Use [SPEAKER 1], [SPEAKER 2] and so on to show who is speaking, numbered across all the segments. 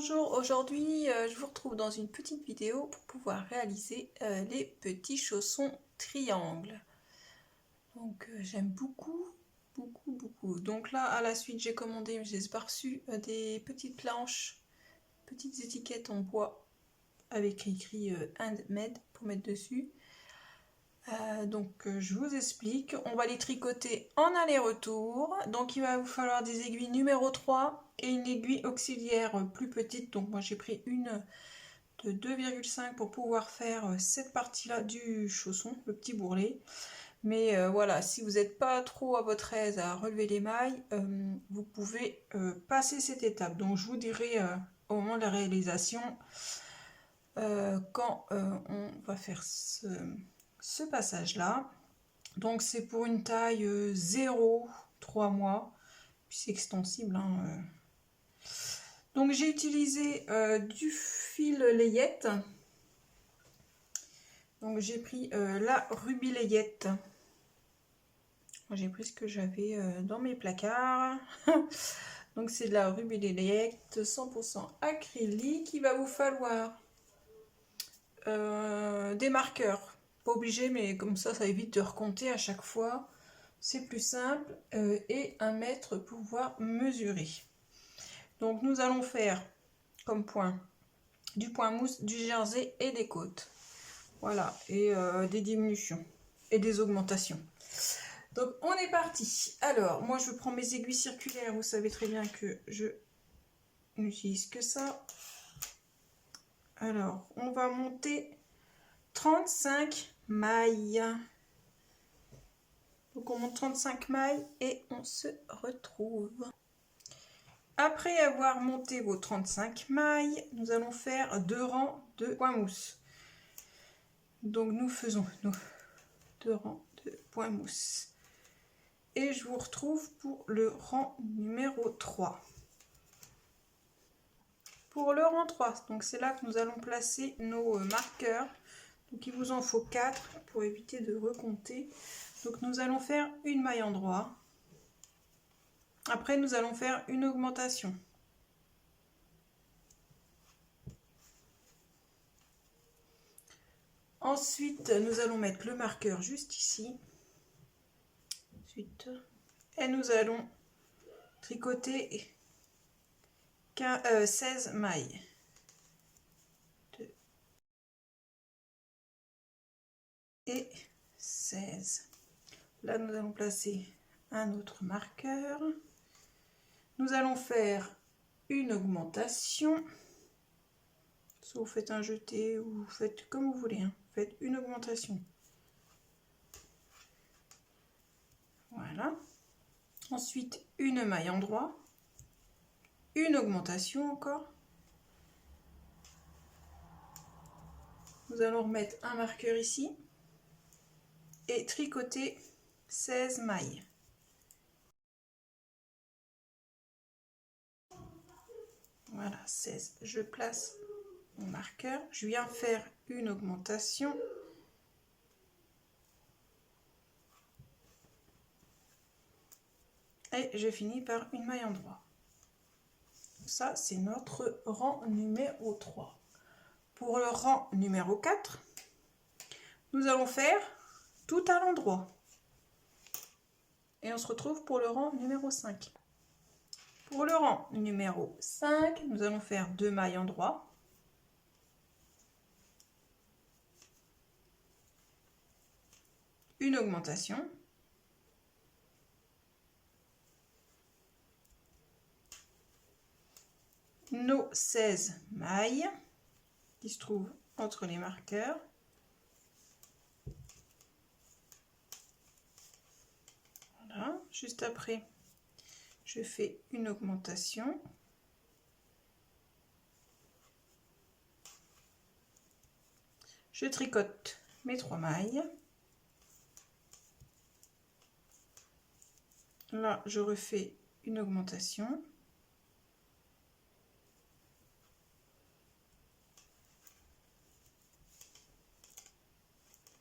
[SPEAKER 1] Bonjour, aujourd'hui je vous retrouve dans une petite vidéo pour pouvoir réaliser les petits chaussons triangles. Donc j'aime beaucoup. Donc là à la suite j'ai commandé, j'ai reçu des petites planches, petites étiquettes en bois avec écrit handmade pour mettre dessus. Je vous explique, on va les tricoter en aller-retour. Donc il va vous falloir des aiguilles numéro 3 et une aiguille auxiliaire plus petite. Donc moi j'ai pris une de 2,5 pour pouvoir faire cette partie là du chausson, le petit bourrelet. Mais voilà, si vous n'êtes pas trop à votre aise à relever les mailles, vous pouvez passer cette étape. Donc je vous dirai au moment de la réalisation quand on va faire ce passage là. Donc c'est pour une taille 0, 3 mois, puis c'est extensible. Donc j'ai utilisé du fil layette. Donc j'ai pris la Ruby layette. J'ai pris ce que j'avais dans mes placards. Donc c'est de la Ruby layette 100% acrylique. Il va vous falloir des marqueurs. Pas obligé, mais comme ça évite de recompter à chaque fois. C'est plus simple. Et un mètre pour pouvoir mesurer. Donc nous allons faire comme point du point mousse, du jersey et des côtes. Voilà, et des diminutions et des augmentations. Donc on est parti. Alors moi je prends mes aiguilles circulaires, vous savez très bien que je n'utilise que ça. Alors on va monter 35 mailles. Donc on monte 35 mailles et on se retrouve. Après avoir monté vos 35 mailles, nous allons faire 2 rangs de point mousse. Donc nous faisons nos 2 rangs de point mousse. Et je vous retrouve pour le rang numéro 3. Pour le rang 3, donc c'est là que nous allons placer nos marqueurs. Donc il vous en faut 4 pour éviter de recompter. Donc nous allons faire une maille endroit. Après nous allons faire une augmentation. Ensuite nous allons mettre le marqueur juste ici. Ensuite, et nous allons tricoter 16 mailles. 2 et 16. Là nous allons placer un autre marqueur. Nous allons faire une augmentation. Soit vous faites un jeté ou vous faites comme vous voulez. Faites une augmentation. Voilà. Ensuite une maille endroit. Une augmentation encore. Nous allons remettre un marqueur ici. Et tricoter 16 mailles. Voilà, 16. Je place mon marqueur. Je viens faire une augmentation. Et je finis par une maille endroit. Ça, c'est notre rang numéro 3. Pour le rang numéro 4, nous allons faire tout à l'endroit. Et on se retrouve pour le rang numéro 5. Pour le rang numéro 5, nous allons faire 2 mailles endroit. Une augmentation. Nos 16 mailles qui se trouvent entre les marqueurs. Voilà, juste après, je fais une augmentation. Je tricote mes 3 mailles. Là, je refais une augmentation.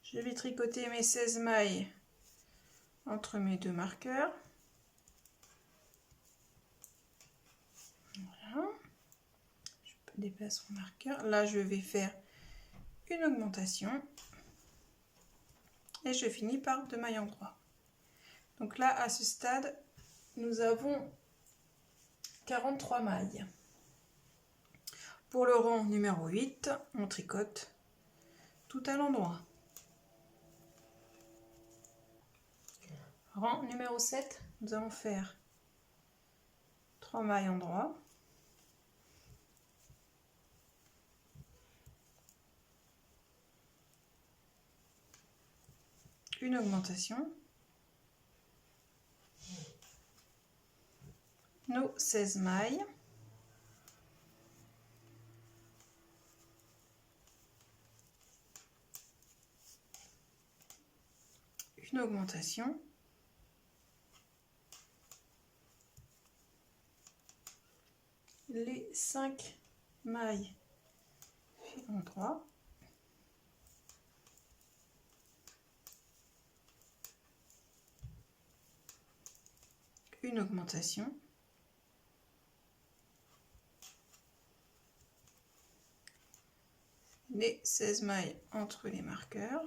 [SPEAKER 1] Je vais tricoter mes 16 mailles entre mes 2 marqueurs. Voilà. Je déplace mon marqueur. Là, je vais faire une augmentation. Et je finis par 2 mailles en droit. Donc là, à ce stade, nous avons 43 mailles. Pour le rang numéro 8, on tricote tout à l'endroit. Rang numéro 7, nous allons faire 3 mailles en droit. Une augmentation. Nos 16 mailles. Une augmentation. Les 5 mailles fil en droit. Une augmentation. Les 16 mailles entre les marqueurs.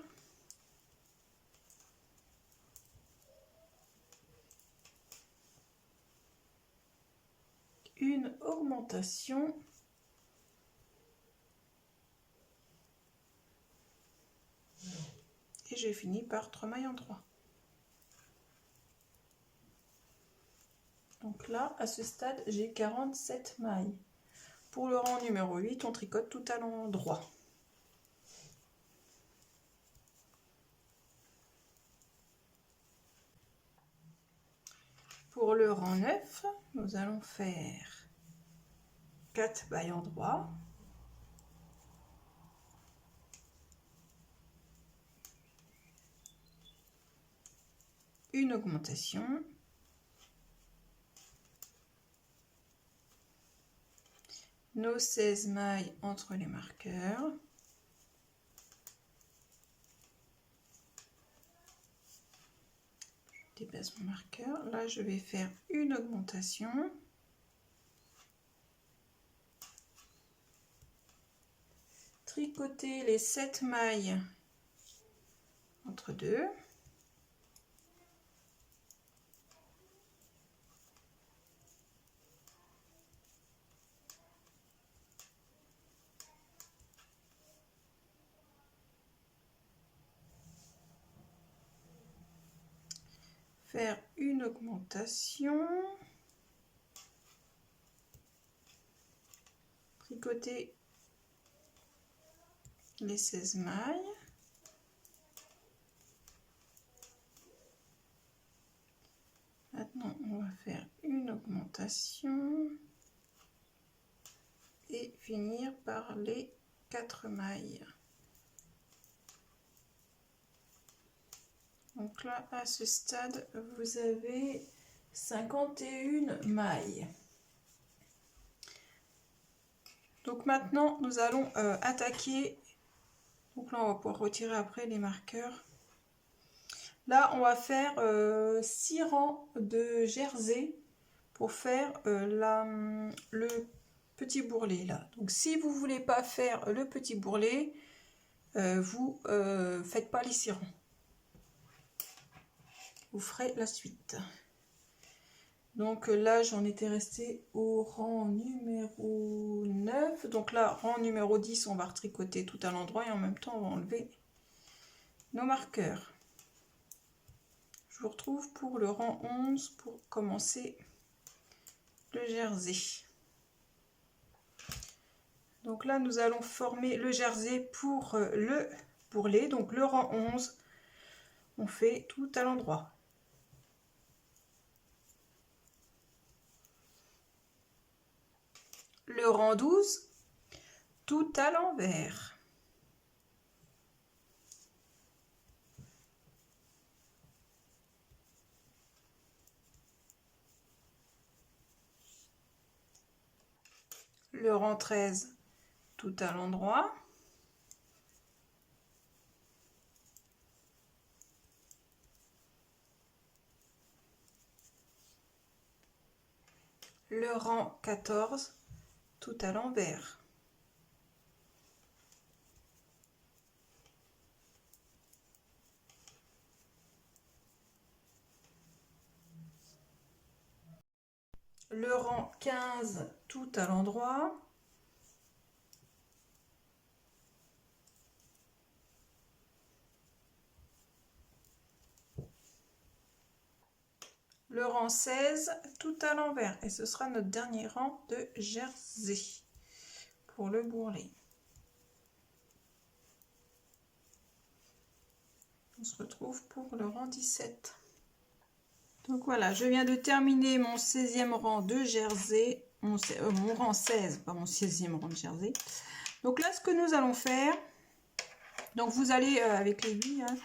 [SPEAKER 1] Une augmentation. Et j'ai fini par 3 mailles en droit. Donc là, à ce stade, j'ai 47 mailles. Pour le rang numéro 8, on tricote tout à l'endroit. Pour le rang 9, nous allons faire 4 mailles en droit. Une augmentation. Nos 16 mailles entre les marqueurs. Je déplace mon marqueur. Là, je vais faire une augmentation. Tricoter les 7 mailles entre deux. Faire une augmentation, tricoter les 16 mailles, maintenant on va faire une augmentation et finir par les 4 mailles. Donc là, à ce stade, vous avez 51 mailles. Donc maintenant, nous allons attaquer. Donc là, on va pouvoir retirer après les marqueurs. Là, on va faire 6 rangs de jersey pour faire le petit bourrelet là. Donc si vous ne voulez pas faire le petit bourrelet, vous faites pas les 6 rangs. Vous ferez la suite. Donc là, j'en étais restée au rang numéro 9. Donc là, rang numéro 10, on va retricoter tout à l'endroit et en même temps, on va enlever nos marqueurs. Je vous retrouve pour le rang 11 pour commencer le jersey. Donc là, nous allons former le jersey pour le bourrelet. Donc le rang 11, on fait tout à l'endroit. Le rang 12, tout à l'envers. Le rang 13, tout à l'endroit. Le rang 14, tout à l'envers. le rang 15 tout à l'endroit. Le rang 16 tout à l'envers. Et ce sera notre dernier rang de jersey pour le bourrelet. On se retrouve pour le rang 17. Donc voilà, je viens de terminer mon 16e rang de jersey, mon rang 16, pas mon 16e rang de jersey. Donc là, ce que nous allons faire, donc vous allez avec l'aiguille, hein,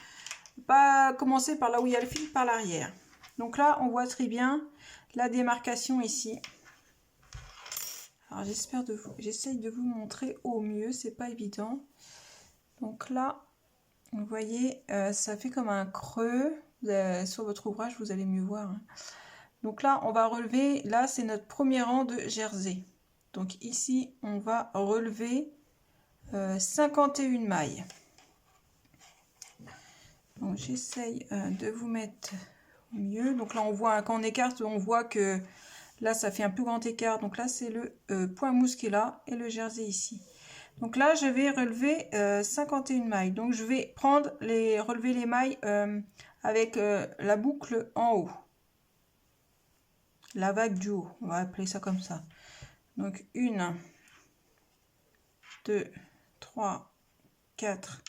[SPEAKER 1] pas commencer par là où il y a le fil, par l'arrière. Donc là, on voit très bien la démarcation ici. Alors j'essaye de vous montrer au mieux, c'est pas évident. Donc là, vous voyez, ça fait comme un creux. Sur votre ouvrage, vous allez mieux voir. Hein. Donc là, on va relever, là c'est notre premier rang de jersey. Donc ici, on va relever 51 mailles. Donc j'essaye de vous mettre au mieux. Donc là, on voit, quand on écarte, on voit que là, ça fait un plus grand écart. Donc là, c'est le point mousse qui est là et le jersey ici. Donc là, je vais relever 51 mailles. Donc je vais relever les mailles avec la boucle en haut. La vague du haut, on va appeler ça comme ça. Donc 1, 2, 3, 4,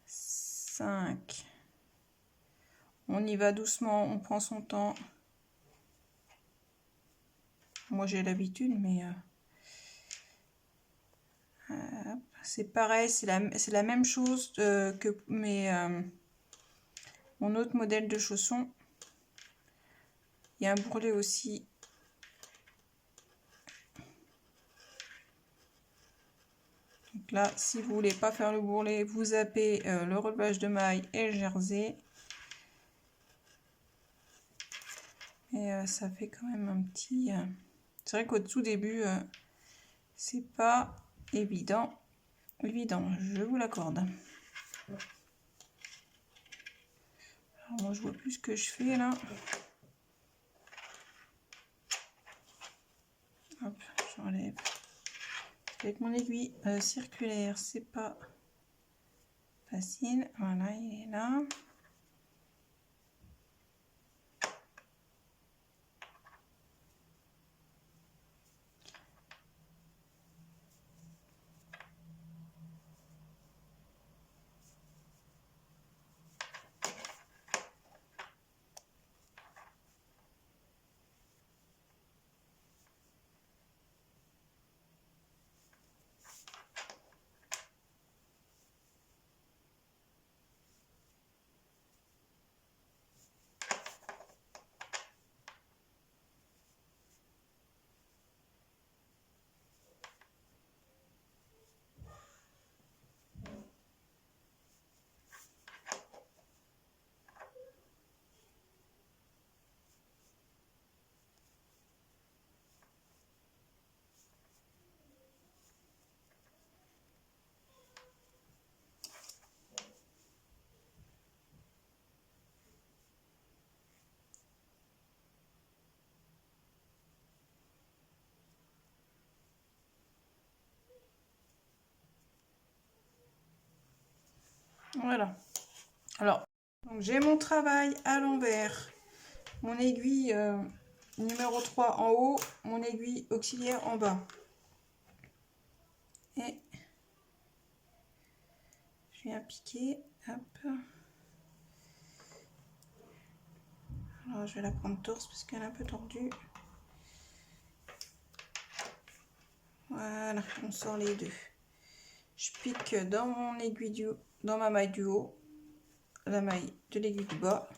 [SPEAKER 1] 5. On y va doucement, on prend son temps. Moi j'ai l'habitude, mais c'est pareil, c'est la même chose que mon autre modèle de chaussons. Il y a un bourrelet aussi. Donc là, si vous voulez pas faire le bourrelet, vous zappez le relevage de mailles et le jersey. Et ça fait quand même un petit... C'est vrai qu'au tout début, c'est pas évident, je vous l'accorde. Alors moi, je vois plus ce que je fais là. Hop, j'enlève. Avec mon aiguille circulaire, c'est pas facile. Voilà, il est là. Voilà. Alors, j'ai mon travail à l'envers. Mon aiguille numéro 3 en haut, mon aiguille auxiliaire en bas. Et je viens piquer. Hop. Alors, je vais la prendre torse parce qu'elle est un peu tordue. Voilà, on sort les deux. Je pique dans mon aiguille dans ma maille du haut, la maille de l'aiguille du bas,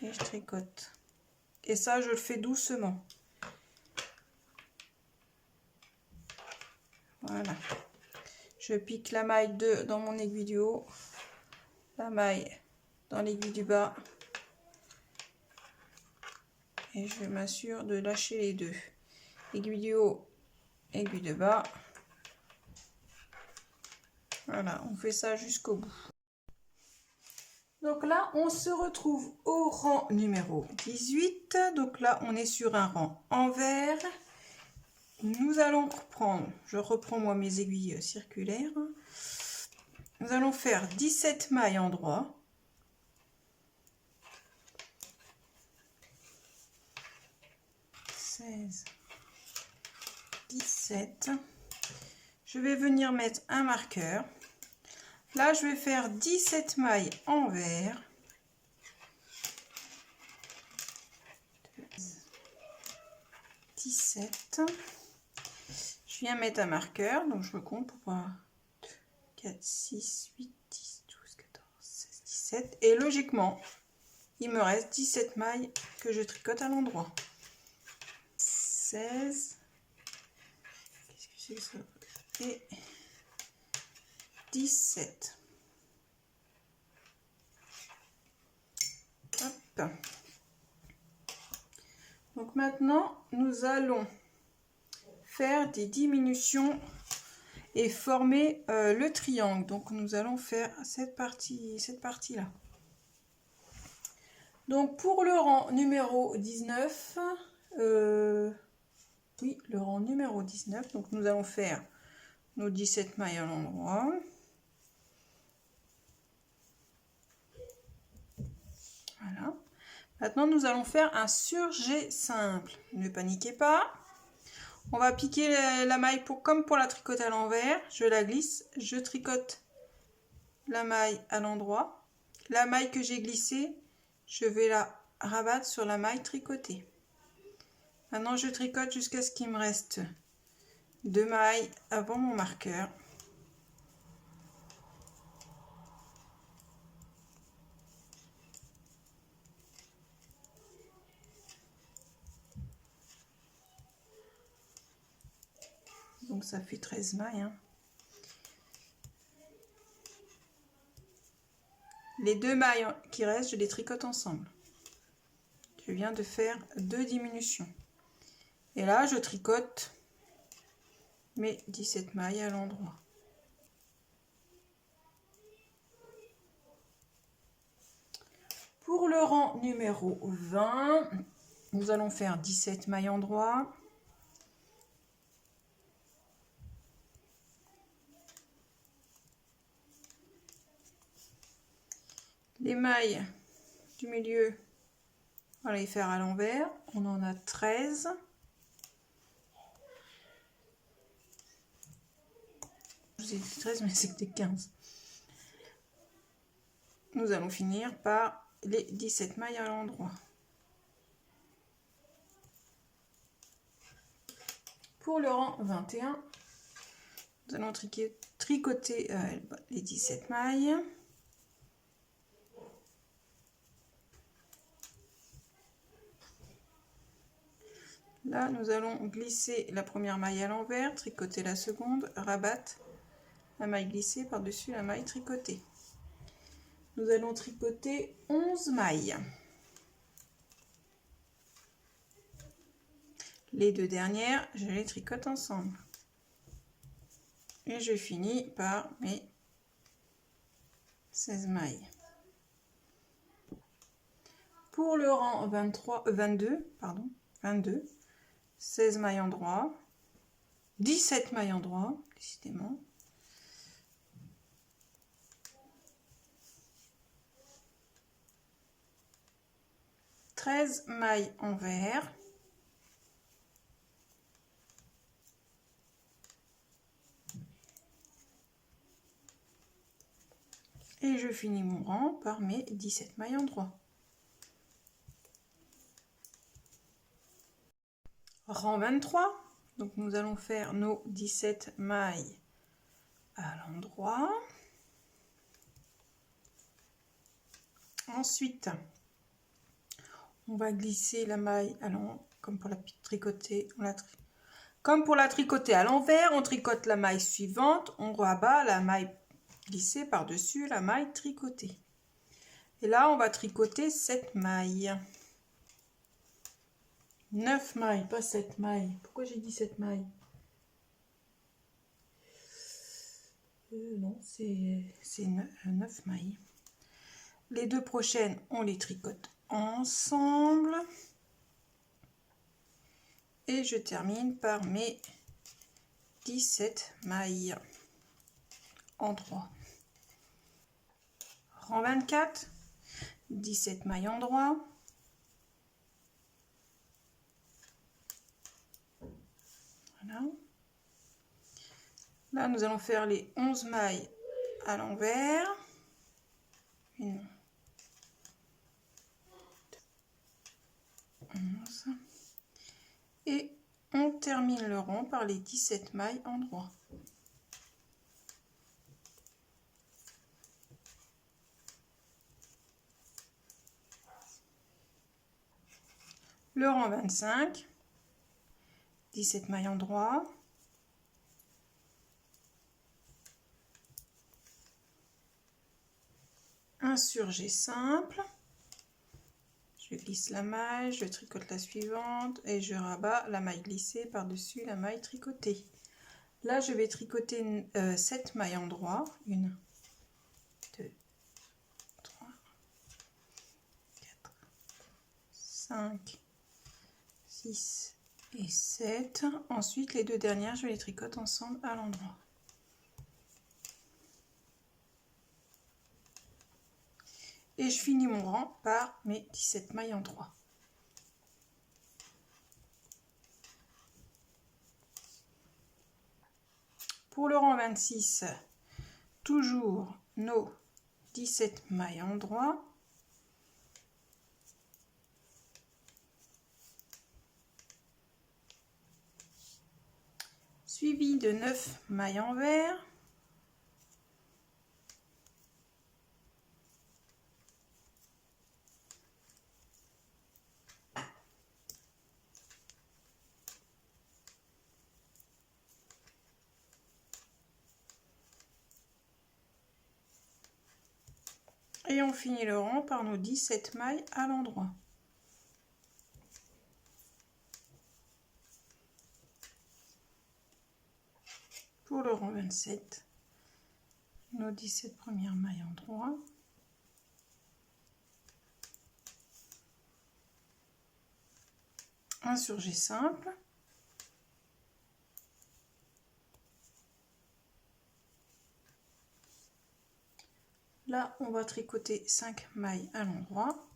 [SPEAKER 1] et je tricote. Et ça, je le fais doucement. Voilà. Je pique la maille dans mon aiguille du haut, la maille dans l'aiguille du bas, et je m'assure de lâcher les deux. Aiguille du haut, aiguille de bas. Voilà, on fait ça jusqu'au bout. Donc là, on se retrouve au rang numéro 18. Donc là, on est sur un rang envers. Nous allons reprendre, je reprends moi mes aiguilles circulaires. Nous allons faire 17 mailles en droit. 16, 17. Je vais venir mettre un marqueur. Là, je vais faire 17 mailles envers. 17. Je viens mettre un marqueur, donc je me compte pour voir 2, 4, 6, 8, 10, 12, 14, 16, 17. Et logiquement, il me reste 17 mailles que je tricote à l'endroit. 16. Qu'est-ce que c'est que ça? Et 17. Hop. Donc maintenant, nous allons faire des diminutions et former le triangle. Donc nous allons faire cette partie-là. Donc pour le rang numéro 19, oui, le rang numéro 19, donc nous allons faire nos 17 mailles à l'endroit. Voilà. Maintenant, nous allons faire un surjet simple. Ne paniquez pas. On va piquer la maille comme pour la tricoter à l'envers. Je la glisse, je tricote la maille à l'endroit. La maille que j'ai glissée, je vais la rabattre sur la maille tricotée. Maintenant, je tricote jusqu'à ce qu'il me reste 2 mailles avant mon marqueur. Donc ça fait 13 mailles. Hein. Les 2 mailles qui restent, je les tricote ensemble. Je viens de faire 2 diminutions. Et là, je tricote mes 17 mailles à l'endroit. Pour le rang numéro 20, nous allons faire 17 mailles en droit. Les mailles du milieu, on va les faire à l'envers. On en a 13. Je vous ai dit 13, mais c'était 15. Nous allons finir par les 17 mailles à l'endroit. Pour le rang 21, nous allons tricoter les 17 mailles. Là, nous allons glisser la première maille à l'envers, tricoter la seconde, rabattre la maille glissée par-dessus la maille tricotée. Nous allons tricoter 11 mailles. Les 2 dernières, je les tricote ensemble. Et je finis par mes 16 mailles. Pour le rang 22, 16 mailles en droit, 17 mailles en droit, décidément. « 13 mailles envers. Et je finis mon rang par mes 17 mailles en droit. Rang 23, donc nous allons faire nos 17 mailles à l'endroit. Ensuite, on va glisser la maille à l'envers, comme pour la tricoter. Comme pour la tricoter à l'envers, on tricote la maille suivante, on rabat la maille glissée par-dessus la maille tricotée. Et là, on va tricoter 7 mailles. 9 mailles, pas 7 mailles. Pourquoi j'ai dit 7 mailles? Non, c'est 9 mailles. Les deux prochaines, on les tricote ensemble. Et je termine par mes 17 mailles en 3. Rang 24, 17 mailles en droit. Voilà. Là, nous allons faire les 11 mailles à l'envers. 1, 2, 11. Et on termine le rang par les 17 mailles en droit. Le rang 25, 17 mailles en droit. Un surjet simple. Je glisse la maille, je tricote la suivante et je rabats la maille glissée par-dessus la maille tricotée. Là, je vais tricoter 7 mailles en droit. 1, 2, 3, 4, 5, 6 et 7. Ensuite, les deux dernières, je les tricote ensemble à l'endroit. Et je finis mon rang par mes 17 mailles en droit. Pour le rang 26, toujours nos 17 mailles en droit. Suivi de 9 mailles envers. Et on finit le rang par nos 17 mailles à l'endroit. Pour le rang 27, nos 17 premières mailles en droit. Un surjet simple. Là, on va tricoter 5 mailles à l'endroit.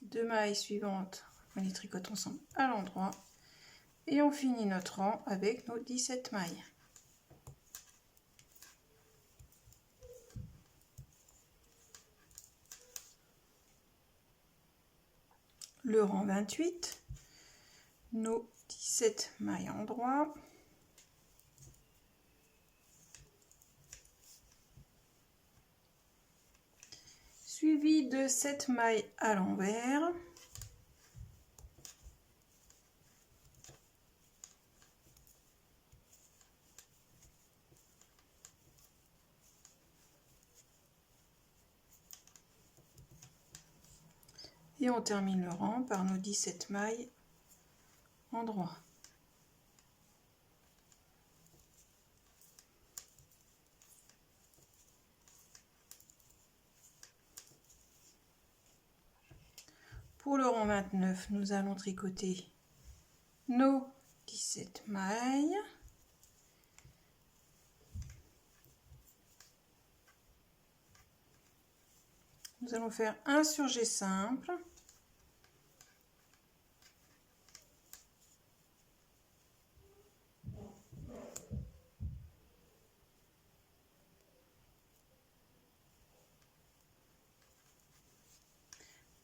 [SPEAKER 1] Deux mailles suivantes, on les tricote ensemble à l'endroit. Et on finit notre rang avec nos 17 mailles. Le rang 28, nos 17 mailles en droit. Suivi de 7 mailles à l'envers. Et on termine le rang par nos 17 mailles en droit. Pour le rang 29, nous allons tricoter nos 17 mailles. Nous allons faire un surjet simple.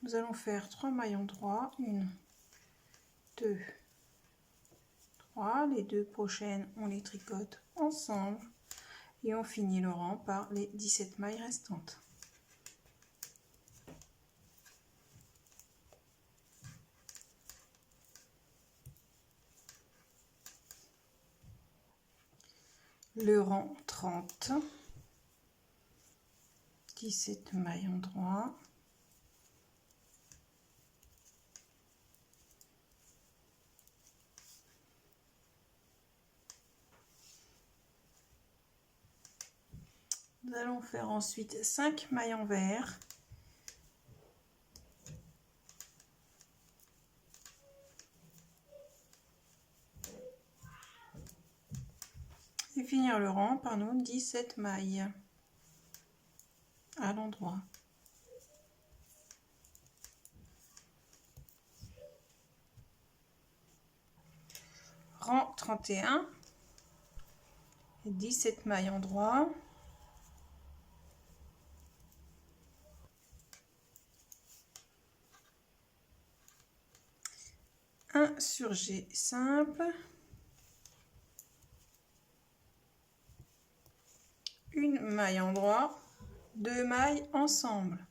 [SPEAKER 1] Nous allons faire 3 mailles en droit, 1, 2, 3. Les deux prochaines, on les tricote ensemble et on finit le rang par les 17 mailles restantes. Le rang 30, 17 mailles en droit. Nous allons faire ensuite 5 mailles envers. Et finir le rang par nos 17 mailles à l'endroit. Rang 31, 17 mailles endroit. Un surjet simple, une maille endroit, 2 mailles ensemble.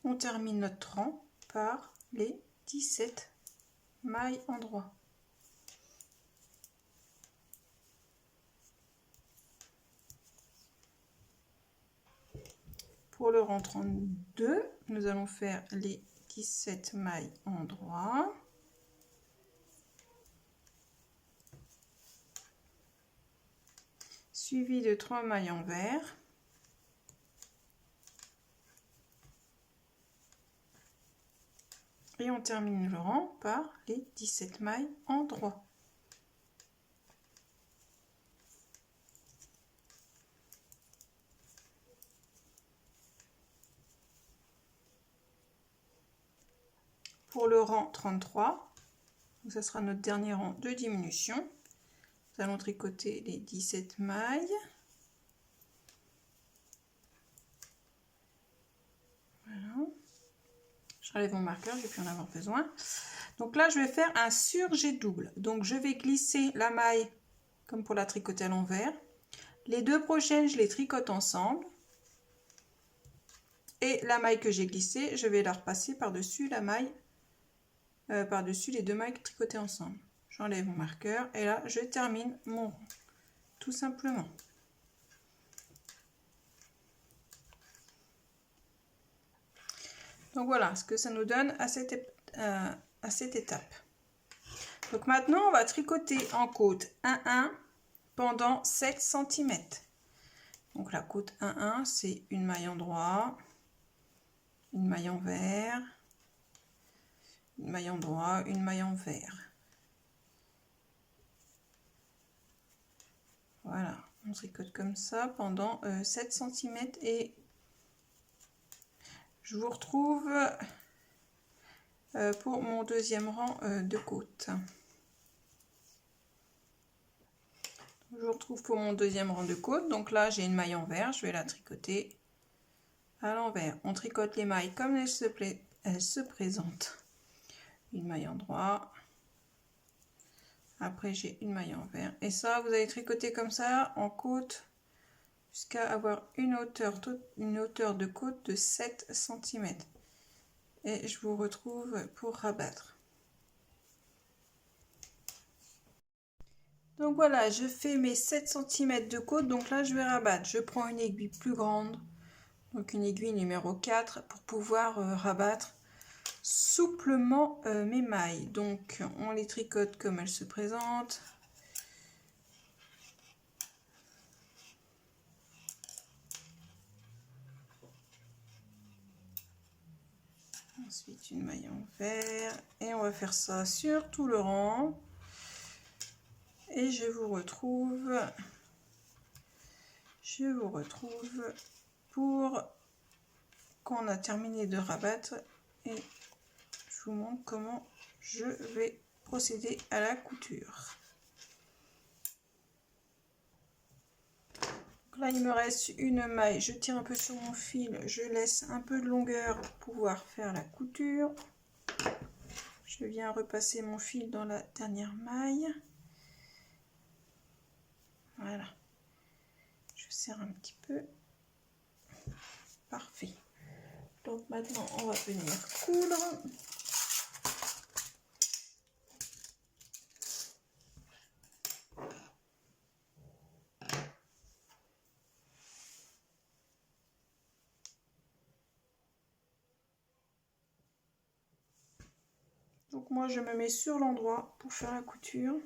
[SPEAKER 1] On termine notre rang par les 17 mailles endroit. Pour le rang 32, nous allons faire les 17 mailles endroit. Suivi de 3 mailles envers. Et on termine le rang par les 17 mailles endroit. Pour le rang 33, donc ça sera notre dernier rang de diminution. Nous allons tricoter les 17 mailles. Voilà. J'enlève mon marqueur, je vais plus en avoir besoin. Donc là, je vais faire un surjet double. Donc je vais glisser la maille comme pour la tricoter à l'envers. Les deux prochaines, je les tricote ensemble. Et la maille que j'ai glissée, je vais la repasser par-dessus la maille, par-dessus les deux mailles tricotées ensemble. J'enlève mon marqueur et là, je termine mon rang, tout simplement. Donc voilà ce que ça nous donne à cette étape. Donc maintenant, on va tricoter en côte 1-1 pendant 7 cm. Donc la côte 1-1, c'est une maille endroit, une maille envers, une maille endroit, une maille envers. Voilà, on tricote comme ça pendant 7 cm et je vous retrouve pour mon deuxième rang de côte. Je vous retrouve pour mon deuxième rang de côte. Donc là, j'ai une maille envers, je vais la tricoter à l'envers. On tricote les mailles comme elles se présentent. Une maille endroit. Après, j'ai une maille envers. Et ça, vous allez tricoter comme ça en côte jusqu'à avoir une hauteur de côte de 7 cm. Et je vous retrouve pour rabattre. Donc voilà, je fais mes 7 cm de côte. Donc là, je vais rabattre. Je prends une aiguille plus grande. Donc une aiguille numéro 4 pour pouvoir rabattre souplement mes mailles. Donc on les tricote comme elles se présentent. Ensuite une maille envers et on va faire ça sur tout le rang. Et je vous retrouve pour qu'on a terminé de rabattre et je vous montre comment je vais procéder à la couture. Donc là il me reste une maille, je tire un peu sur mon fil, je laisse un peu de longueur pour pouvoir faire la couture. Je viens repasser mon fil dans la dernière maille. Voilà, je serre un petit peu. Parfait. Donc maintenant on va venir coudre. Donc moi je me mets sur l'endroit pour faire la couture.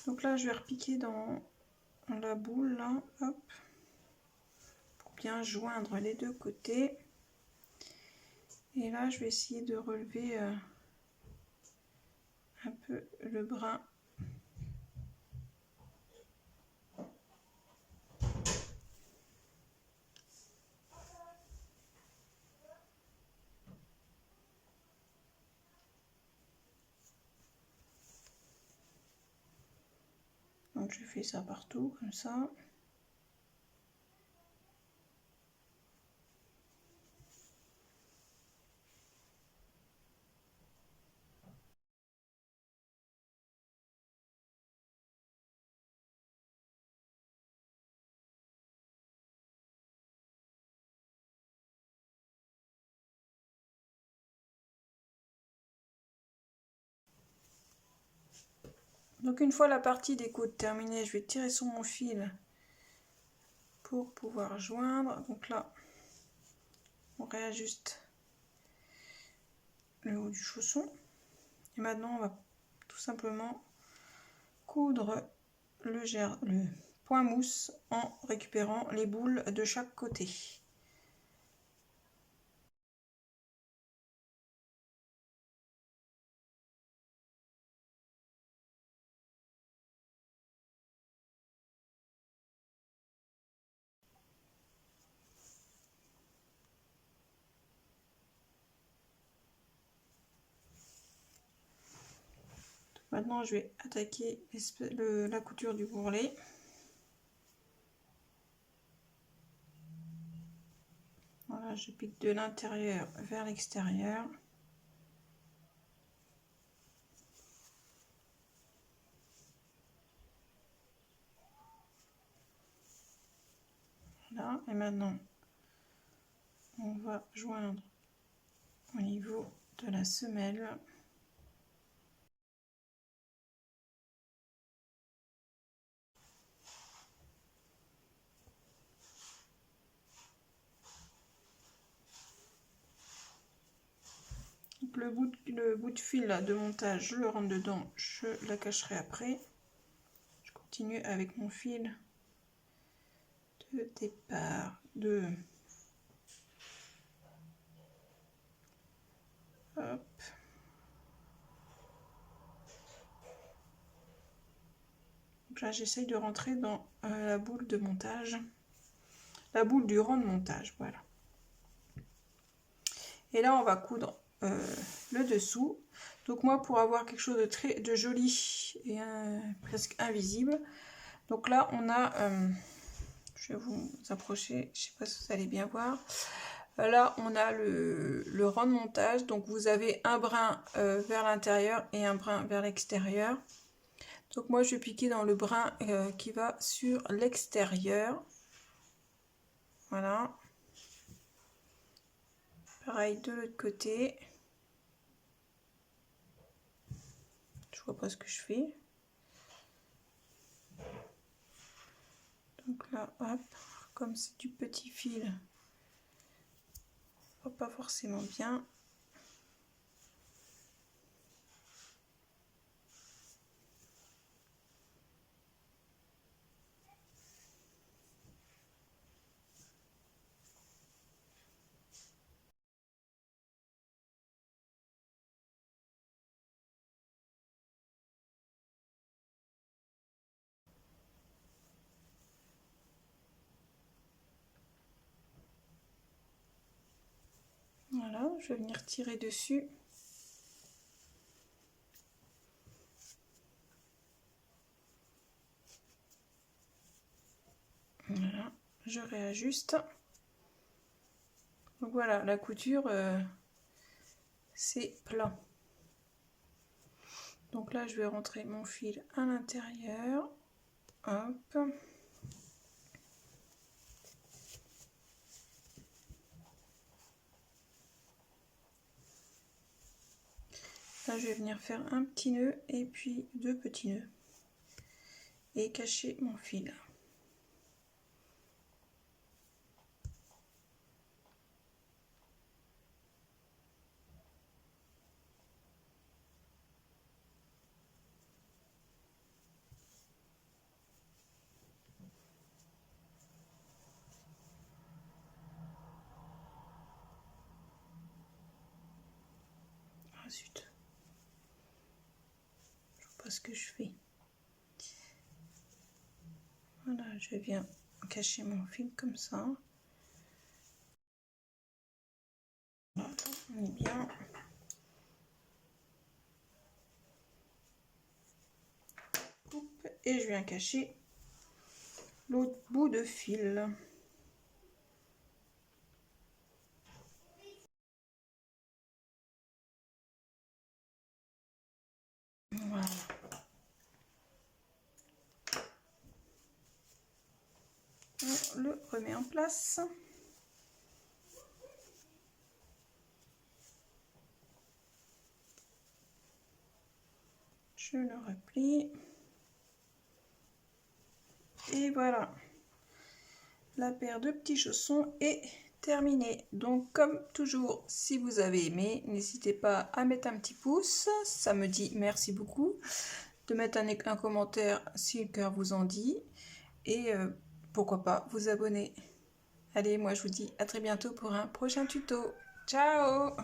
[SPEAKER 1] Donc là je vais repiquer dans la boule là, hop, pour bien joindre les deux côtés. Et là, je vais essayer de relever un peu le brin. Donc je fais ça partout comme ça. Donc une fois la partie des côtes terminée, je vais tirer sur mon fil pour pouvoir joindre. Donc là, on réajuste le haut du chausson. Et maintenant, on va tout simplement coudre le point mousse en récupérant les boules de chaque côté. Maintenant, je vais attaquer la couture du bourrelet. Voilà, je pique de l'intérieur vers l'extérieur. Voilà, et maintenant, on va joindre au niveau de la semelle. Donc le bout de fil là, de montage, je le rentre dedans, je la cacherai après. Je continue avec mon fil de départ hop. Donc là, j'essaye de rentrer dans la boule de montage, la boule du rang de montage, voilà. Et là, on va coudre le dessous. Donc moi, pour avoir quelque chose de joli et presque invisible, donc là, on a, je vais vous approcher, je sais pas si vous allez bien voir. Là, on a le rang de montage. Donc vous avez un brin vers l'intérieur et un brin vers l'extérieur. Donc moi, je vais piquer dans le brin qui va sur l'extérieur. Voilà. Pareil de l'autre côté. Je vois pas ce que je fais. Donc là, hop, comme c'est du petit fil, on voit pas forcément bien. Voilà, je vais venir tirer dessus. Voilà, je réajuste. Donc voilà, la couture, c'est plat. Donc là, je vais rentrer mon fil à l'intérieur. Hop. Là, je vais venir faire un petit nœud et puis deux petits nœuds. Et cacher mon fil. Ah, zut. Je vois pas ce que je fais. Voilà, je viens cacher mon fil comme ça. Voilà, on est bien. Et je viens cacher l'autre bout de fil. Voilà. On le remet en place. Je le replie. Et voilà. La paire de petits chaussons est terminée. Donc comme toujours, si vous avez aimé, n'hésitez pas à mettre un petit pouce. Ça me dit merci beaucoup. De mettre un commentaire si le cœur vous en dit. Et pourquoi pas vous abonner. Allez, moi je vous dis à très bientôt pour un prochain tuto. Ciao!